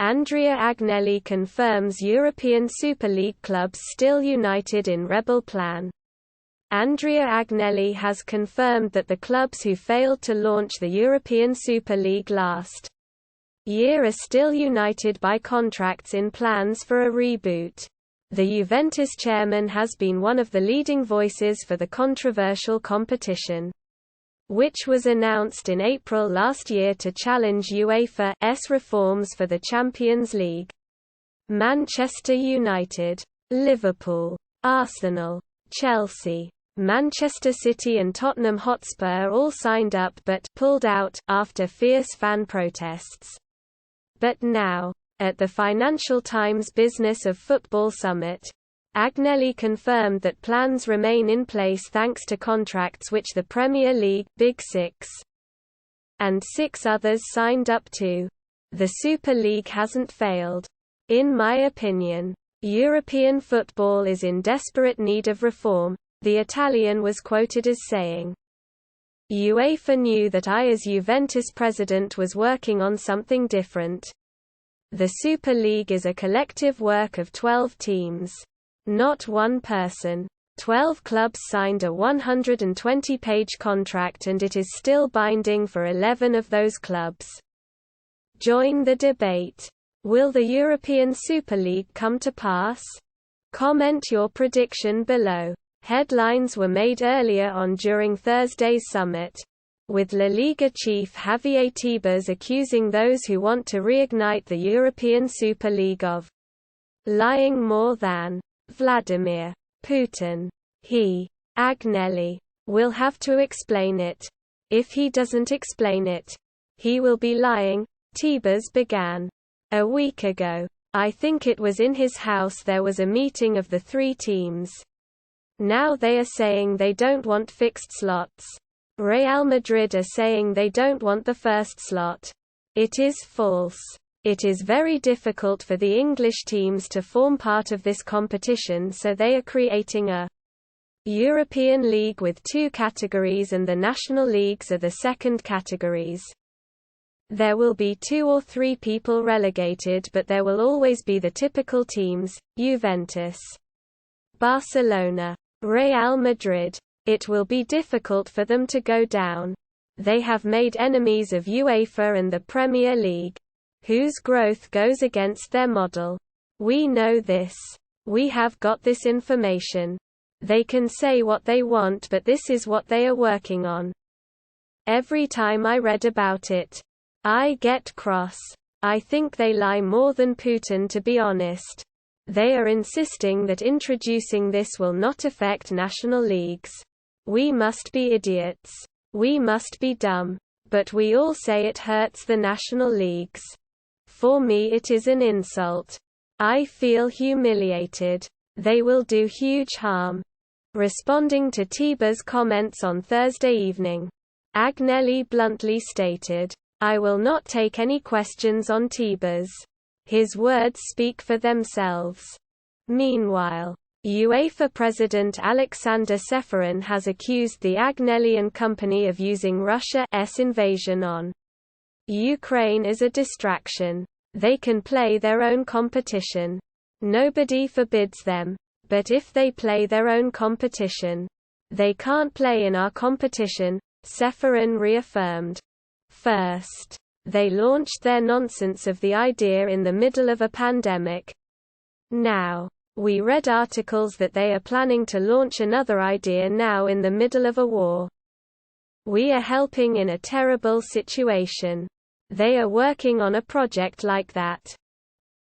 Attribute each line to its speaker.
Speaker 1: Andrea Agnelli confirms European Super League clubs still united in rebelplan. Andrea Agnelli has confirmed that the clubs who failed to launch the European Super League last year are still united by contracts in plans for a reboot. The Juventus chairman has been one of the leading voices for the controversial competition, which was announced in April last year to challenge UEFA's reforms for the Champions League. Manchester United, Liverpool, Arsenal, Chelsea, Manchester City and Tottenham Hotspur all signed up but pulled out after fierce fan protests. But now, at the Financial Times Business of Football Summit, Agnelli confirmed that plans remain in place thanks to contracts which the Premier League, Big Six, and 6 others signed up to. The Super League hasn't failed. In my opinion, European football is in desperate need of reform, the Italian was quoted as saying. UEFA knew that I as Juventus president was working on something different. The Super League is a collective work of 12 teams. Not one person. 12 clubs signed a 120-page contract and it is still binding for 11 of those clubs. Join the debate. Will the European Super League come to pass? Comment your prediction below. Headlines were made earlier on during Thursday's summit, with La Liga chief Javier Tebas accusing those who want to reignite the European Super League of lying more than Vladimir Putin. He, Agnelli, will have to explain it. If he doesn't explain it, he will be lying, Tebas began. A week ago, I think it was in his house, there was a meeting of the 3 teams. Now they are saying they don't want fixed slots. Real Madrid are saying they don't want the first slot. It is false. It is very difficult for the English teams to form part of this competition, so they are creating a European League with 2 categories and the national leagues are the second categories. There will be 2 or 3 people relegated, but there will always be the typical teams, Juventus, Barcelona, Real Madrid. It will be difficult for them to go down. They have made enemies of UEFA and the Premier League, whose growth goes against their model. We know this. We have got this information. They can say what they want, but this is what they are working on. Every time I read about it, I get cross. I think they lie more than Putin, to be honest. They are insisting that introducing this will not affect national leagues. We must be idiots. We must be dumb. But we all say it hurts the national leagues. For me it is an insult. I feel humiliated. They will do huge harm. Responding to Tebas' comments on Thursday evening, Agnelli bluntly stated, I will not take any questions on Tebas. His words speak for themselves. Meanwhile, UEFA President Alexander Ceferin has accused the Agnelli and company of using Russia's invasion on Ukraine as a distraction. They can play their own competition. Nobody forbids them. But if they play their own competition, they can't play in our competition, Ceferin reaffirmed. First, they launched their nonsense of the idea in the middle of a pandemic. Now, we read articles that they are planning to launch another idea now in the middle of a war. We are helping in a terrible situation. They are working on a project like that.